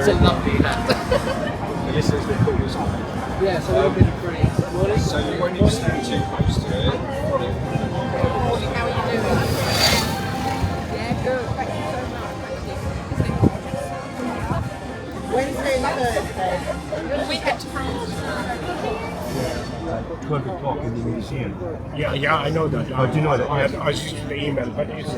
It's a lovely hat. This is the coolest one. Yeah, so we've been pretty. So you won't need to stand too close to it. Morning, how are you doing? Yeah, good. Thank you so much. Thank you. Wednesday and Thursday. We head to France. 12 o'clock in the museum. Yeah, I know that. Oh, do you know that? I just the email, but it's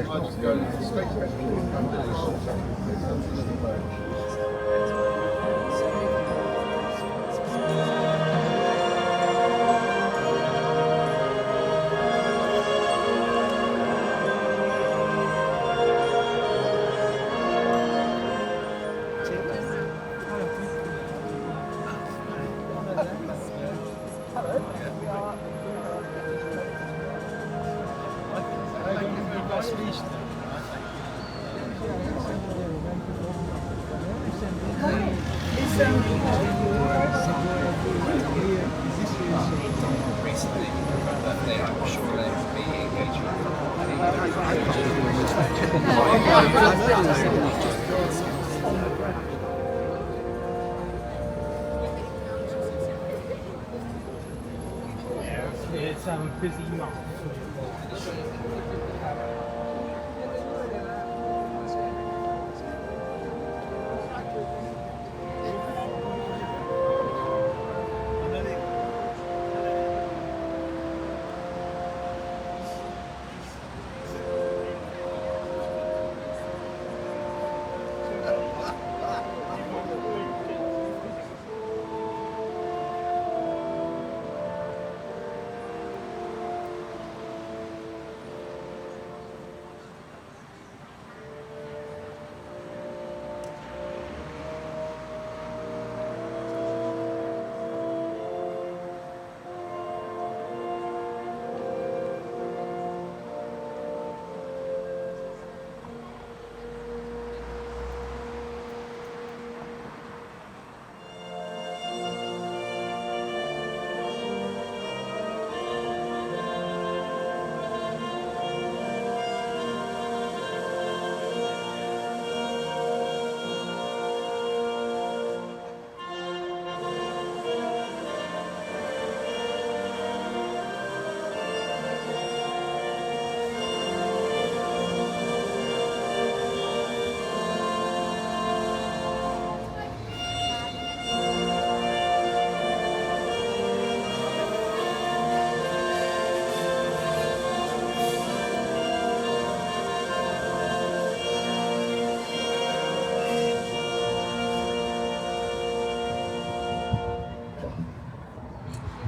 Recently, I'm sure there will be engagement. it's a busy month.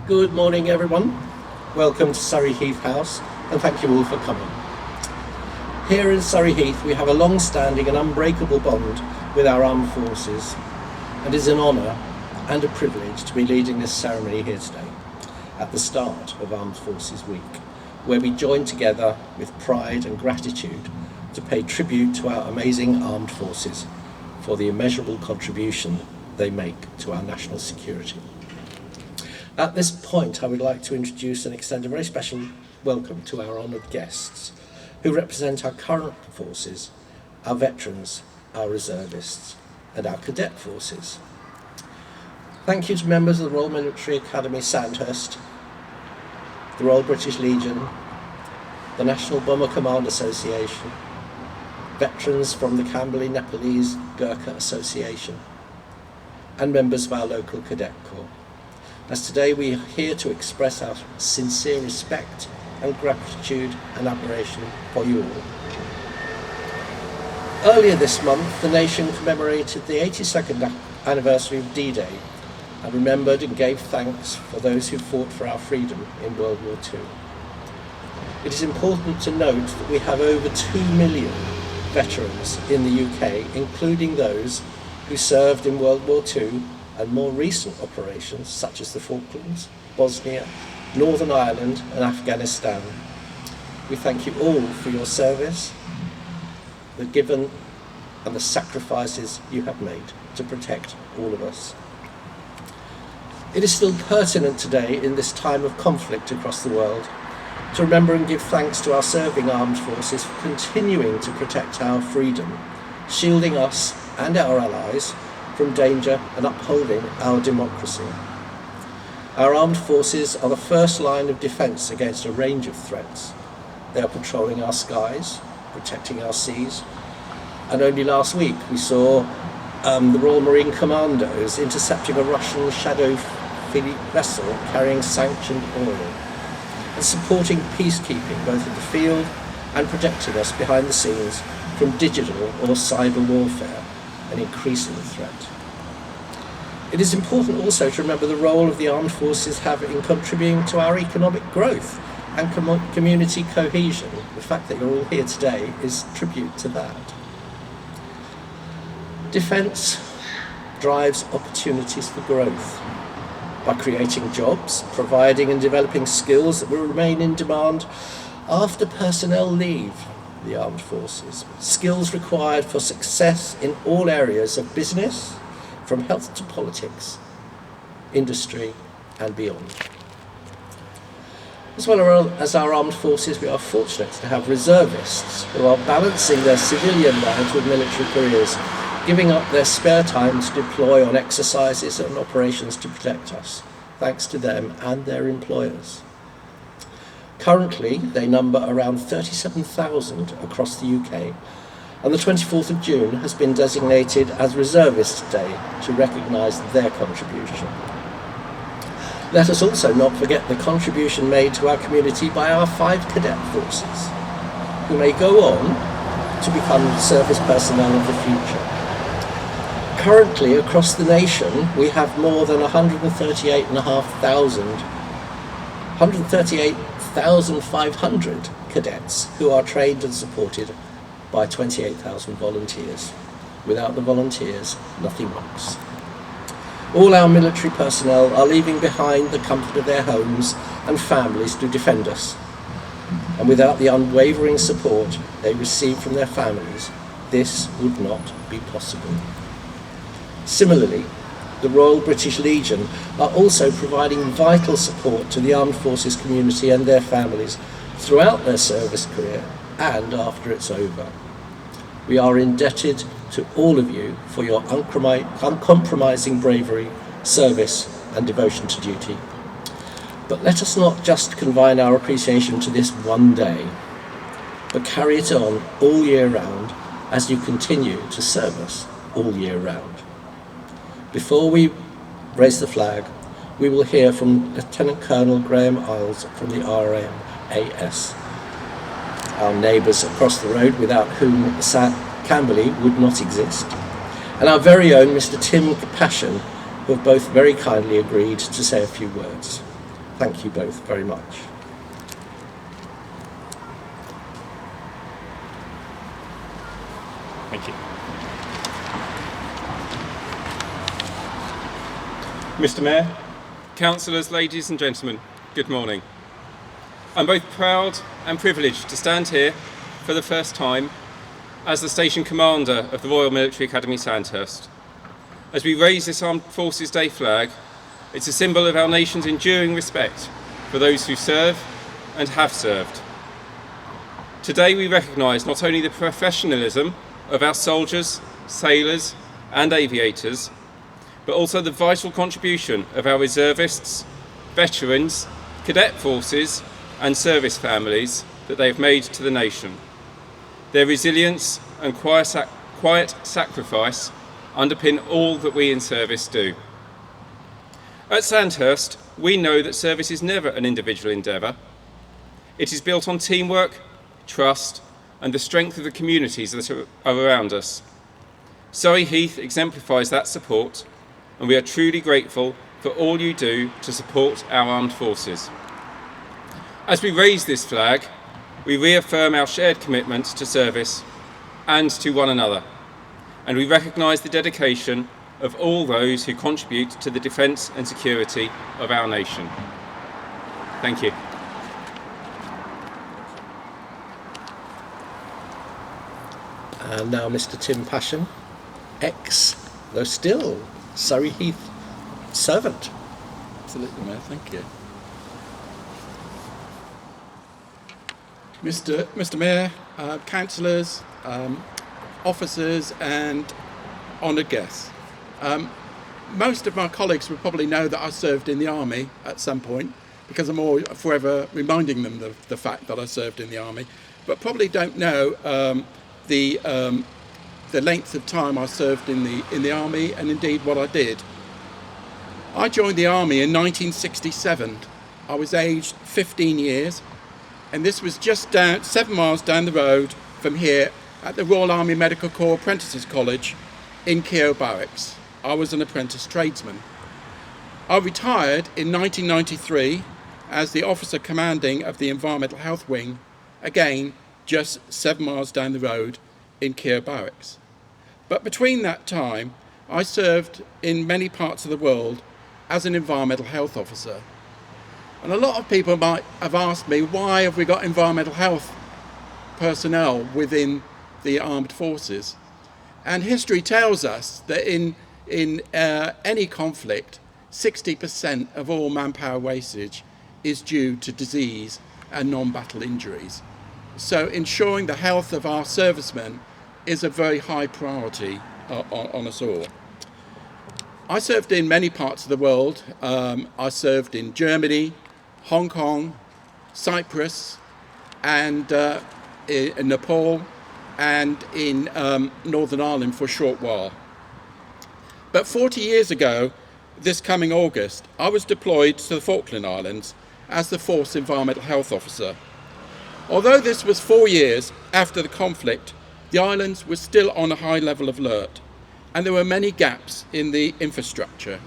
Good morning, everyone. Welcome to Surrey Heath House, and thank you all for coming. Here in Surrey Heath, we have a long-standing and unbreakable bond with our armed forces, and it is an honour and a privilege to be leading this ceremony here today, at the start of Armed Forces Week, where we join together with pride and gratitude to pay tribute to our amazing armed forces for the immeasurable contribution they make to our national security. At this point, I would like to introduce and extend a very special welcome to our honoured guests, who represent our current forces, our veterans, our reservists, and our cadet forces. Thank you to members of the Royal Military Academy Sandhurst, the Royal British Legion, the National Bomber Command Association, veterans from the Camberley Nepalese Gurkha Association, and members of our local cadet corps. As today we are here to express our sincere respect and gratitude and admiration for you all. Earlier this month, the nation commemorated the 82nd anniversary of D-Day and remembered and gave thanks for those who fought for our freedom in World War II. It is important to note that we have over 2 million veterans in the UK, including those who served in World War II and more recent operations such as the Falklands, Bosnia, Northern Ireland and Afghanistan. We thank you all for your service, the given and the sacrifices you have made to protect all of us. It is still pertinent today in this time of conflict across the world to remember and give thanks to our serving armed forces for continuing to protect our freedom, shielding us and our allies from danger and upholding our democracy. Our armed forces are the first line of defence against a range of threats. They are patrolling our skies, protecting our seas, and only last week we saw the Royal Marine Commandos intercepting a Russian shadow fleet vessel carrying sanctioned oil, and supporting peacekeeping both in the field and protecting us behind the scenes from digital or cyber warfare, an increasing threat. It is important also to remember the role of the armed forces have in contributing to our economic growth and community cohesion. The fact that you're all here today is tribute to that. Defence drives opportunities for growth by creating jobs, providing and developing skills that will remain in demand after personnel leave the armed forces. Skills required for success in all areas of business, from health to politics, industry and beyond. As well as our armed forces, we are fortunate to have reservists who are balancing their civilian lives with military careers, giving up their spare time to deploy on exercises and operations to protect us, thanks to them and their employers. Currently, they number around 37,000 across the UK, and the 24th of June has been designated as Reservists' Day to recognise their contribution. Let us also not forget the contribution made to our community by our 5 cadet forces, who may go on to become service personnel of the future. Currently, across the nation, we have more than 138,500 cadets who are trained and supported by 28,000 volunteers. Without the volunteers, nothing works. All our military personnel are leaving behind the comfort of their homes and families to defend us. And without the unwavering support they receive from their families, this would not be possible. Similarly, the Royal British Legion are also providing vital support to the armed forces community and their families throughout their service career and after it's over. We are indebted to all of you for your uncompromising bravery, service and devotion to duty. But let us not just confine our appreciation to this one day, but carry it on all year round as you continue to serve us all year round. Before we raise the flag, we will hear from Lieutenant Colonel Graham Isles from the RMAS, our neighbours across the road without whom Camberley would not exist, and our very own Mr. Tim Passion, who have both very kindly agreed to say a few words. Thank you both very much. Thank you. Mr. Mayor, councillors, ladies and gentlemen, good morning. I'm both proud and privileged to stand here for the first time as the Station Commander of the Royal Military Academy Sandhurst. As we raise this Armed Forces Day flag, it's a symbol of our nation's enduring respect for those who serve and have served. Today we recognise not only the professionalism of our soldiers, sailors and aviators, but also the vital contribution of our reservists, veterans, cadet forces and service families that they have made to the nation. Their resilience and quiet sacrifice underpin all that we in service do. At Sandhurst, we know that service is never an individual endeavour. It is built on teamwork, trust and the strength of the communities that are around us. Surrey Heath exemplifies that support, and we are truly grateful for all you do to support our armed forces. As we raise this flag, we reaffirm our shared commitment to service and to one another, and we recognise the dedication of all those who contribute to the defence and security of our nation. Thank you. And now Mr. Tim Passion, though still, Surrey Heath servant. Absolutely, Mayor, thank you. Mr. Mayor, councillors, officers and honoured guests. Most of my colleagues will probably know that I served in the army at some point, because I'm always forever reminding them of the fact that I served in the army, but probably don't know the length of time I served in the army, and indeed what I did. I joined the army in 1967. I was aged 15 years, and this was just 7 miles down the road from here at the Royal Army Medical Corps Apprentices College in Keogh Barracks. I was an apprentice tradesman. I retired in 1993 as the officer commanding of the Environmental Health Wing, again just 7 miles down the road in Keogh Barracks. But between that time, I served in many parts of the world as an environmental health officer. And a lot of people might have asked me, why have we got environmental health personnel within the armed forces? And history tells us that in any conflict, 60% of all manpower wastage is due to disease and non-battle injuries. So ensuring the health of our servicemen is a very high priority on us all. I served in many parts of the world. I served in Germany, Hong Kong, Cyprus, and in Nepal, and in Northern Ireland for a short while. But 40 years ago, this coming August, I was deployed to the Falkland Islands as the Force Environmental Health Officer. Although this was 4 years after the conflict, the islands were still on a high level of alert, and there were many gaps in the infrastructure.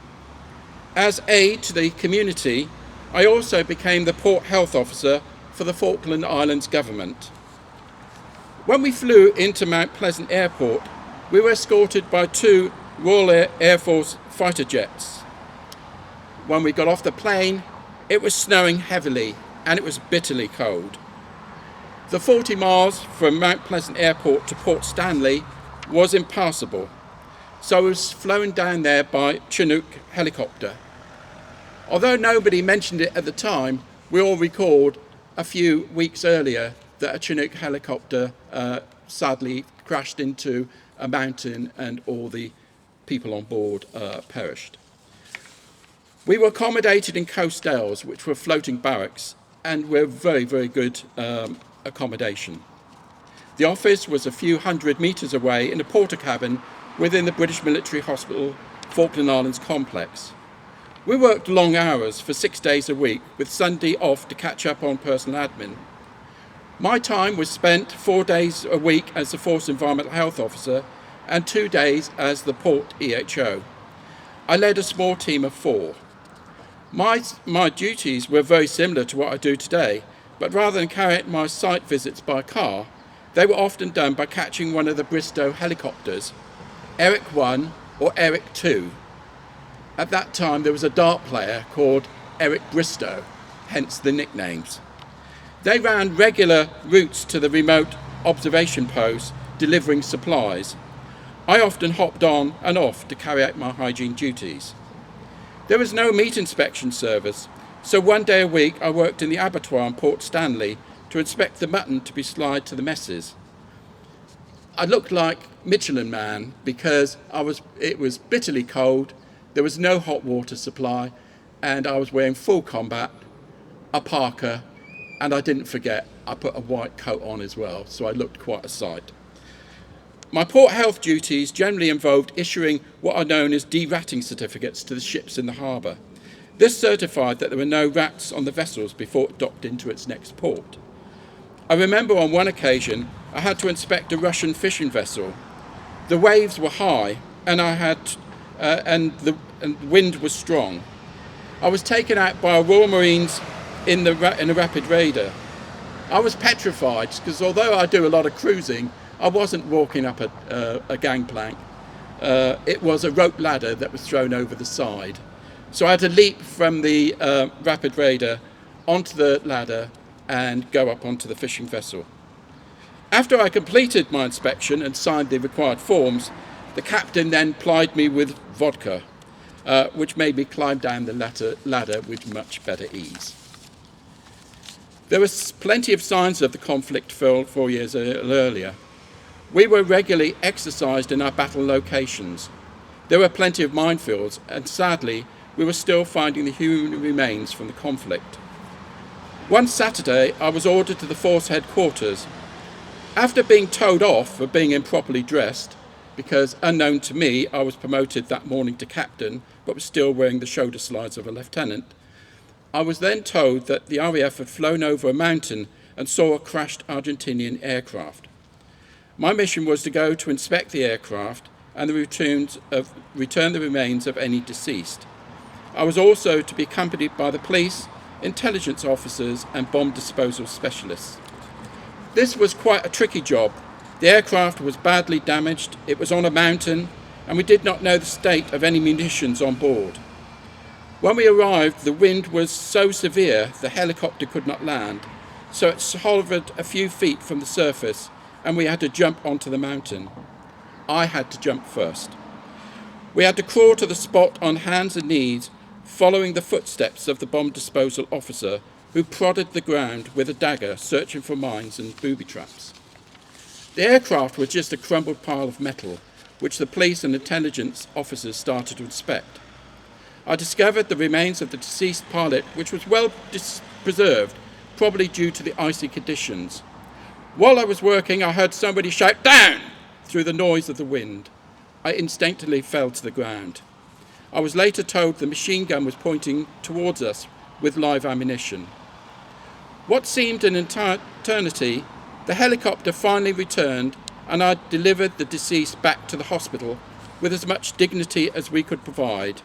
As aid to the community, I also became the Port Health Officer for the Falkland Islands government. When we flew into Mount Pleasant Airport, we were escorted by 2 Royal Air Force fighter jets. When we got off the plane, it was snowing heavily and it was bitterly cold. The 40 miles from Mount Pleasant Airport to Port Stanley was impassable, so I was flown down there by Chinook helicopter. Although nobody mentioned it at the time, we all recalled a few weeks earlier that a Chinook helicopter sadly crashed into a mountain and all the people on board perished. We were accommodated in coastales, which were floating barracks, and were very, very good accommodation. The office was a few hundred metres away in a porter cabin within the British Military Hospital Falkland Islands complex. We worked long hours for 6 days a week, with Sunday off to catch up on personal admin. My time was spent 4 days a week as the Force Environmental Health Officer and 2 days as the Port EHO. I led a small team of 4. My duties were very similar to what I do today, but rather than carry out my site visits by car, they were often done by catching one of the Bristow helicopters, Eric 1 or Eric 2. At that time there was a dart player called Eric Bristow, hence the nicknames. They ran regular routes to the remote observation posts delivering supplies. I often hopped on and off to carry out my hygiene duties. There was no meat inspection service, so 1 day a week I worked in the abattoir in Port Stanley to inspect the mutton to be supplied to the messes. I looked like Michelin Man because it was bitterly cold, there was no hot water supply, and I was wearing full combat, a parka, and I didn't forget, I put a white coat on as well, so I looked quite a sight. My port health duties generally involved issuing what are known as de-ratting certificates to the ships in the harbour. This certified that there were no rats on the vessels before it docked into its next port. I remember on one occasion I had to inspect a Russian fishing vessel. The waves were high and the wind was strong. I was taken out by a Royal Marines in a rapid raider. I was petrified because although I do a lot of cruising, I wasn't walking up a gangplank. It was a rope ladder that was thrown over the side. So I had to leap from the rapid raider onto the ladder and go up onto the fishing vessel. After I completed my inspection and signed the required forms, the captain then plied me with vodka, which made me climb down the ladder with much better ease. There was plenty of signs of the conflict 4 years earlier. We were regularly exercised in our battle locations. There were plenty of minefields, and sadly, we were still finding the human remains from the conflict. One Saturday, I was ordered to the force headquarters. After being told off for being improperly dressed, because unknown to me, I was promoted that morning to captain, but was still wearing the shoulder slides of a lieutenant, I was then told that the RAF had flown over a mountain and saw a crashed Argentinian aircraft. My mission was to go to inspect the aircraft and return the remains of any deceased. I was also to be accompanied by the police, intelligence officers and bomb disposal specialists. This was quite a tricky job. The aircraft was badly damaged, it was on a mountain, and we did not know the state of any munitions on board. When we arrived, the wind was so severe the helicopter could not land, so it hovered a few feet from the surface and we had to jump onto the mountain. I had to jump first. We had to crawl to the spot on hands and knees, following the footsteps of the bomb disposal officer who prodded the ground with a dagger, searching for mines and booby traps. The aircraft was just a crumbled pile of metal, which the police and intelligence officers started to inspect. I discovered the remains of the deceased pilot, which was well preserved, probably due to the icy conditions. While I was working, I heard somebody shout, "Down!" through the noise of the wind. I instinctively fell to the ground. I was later told the machine gun was pointing towards us with live ammunition. What seemed an eternity, the helicopter finally returned and I delivered the deceased back to the hospital with as much dignity as we could provide.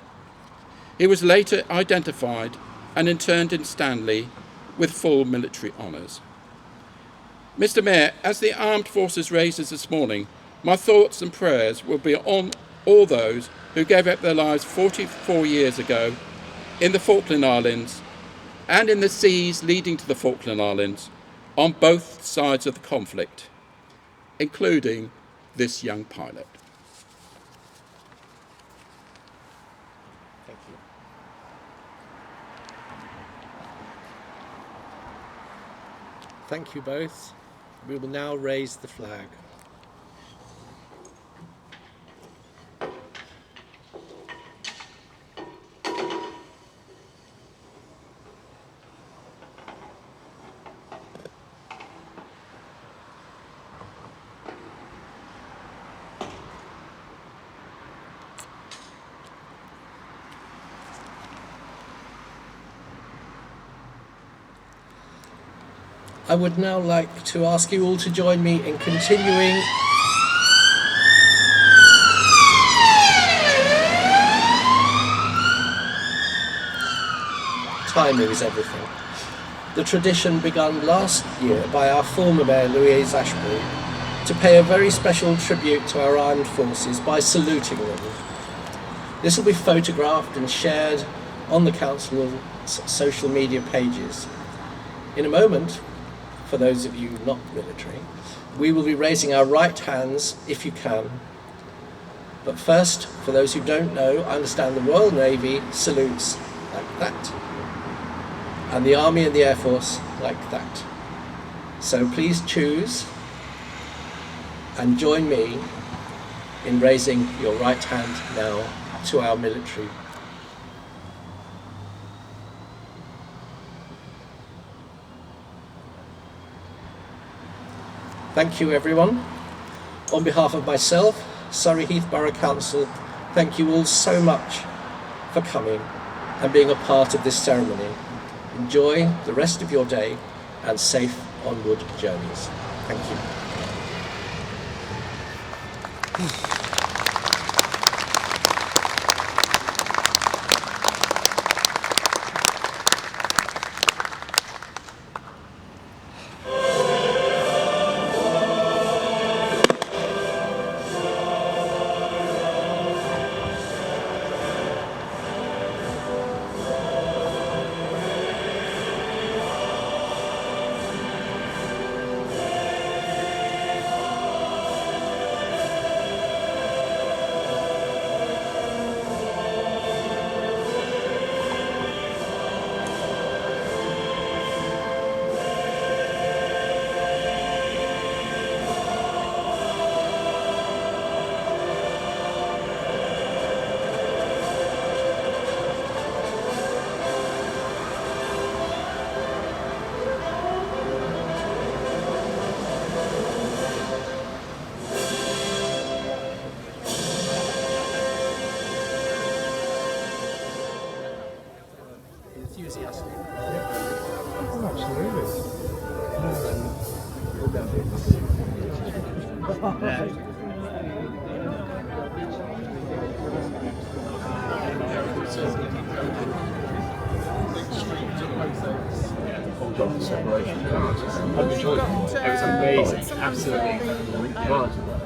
He was later identified and interned in Stanley with full military honours. Mr. Mayor, as the Armed Forces raises this morning, my thoughts and prayers will be on all those who gave up their lives 44 years ago in the Falkland Islands and in the seas leading to the Falkland Islands on both sides of the conflict, including this young pilot. Thank you. Thank you both. We will now raise the flag. I would now like to ask you all to join me in continuing timing is everything. The tradition begun last year by our former Mayor Louise Ashbury to pay a very special tribute to our armed forces by saluting them. This will be photographed and shared on the Council's social media pages. In a moment, for those of you not military, we will be raising our right hands if you can. But first, for those who don't know, I understand the Royal Navy salutes like that, and the Army and the Air Force like that. So please choose and join me in raising your right hand now to our military. Thank you, everyone. On behalf of myself, Surrey Heath Borough Council, thank you all so much for coming and being a part of this ceremony. Enjoy the rest of your day and safe onward journeys. Thank you. enthusiastic. Separation. It was amazing, absolutely incredible.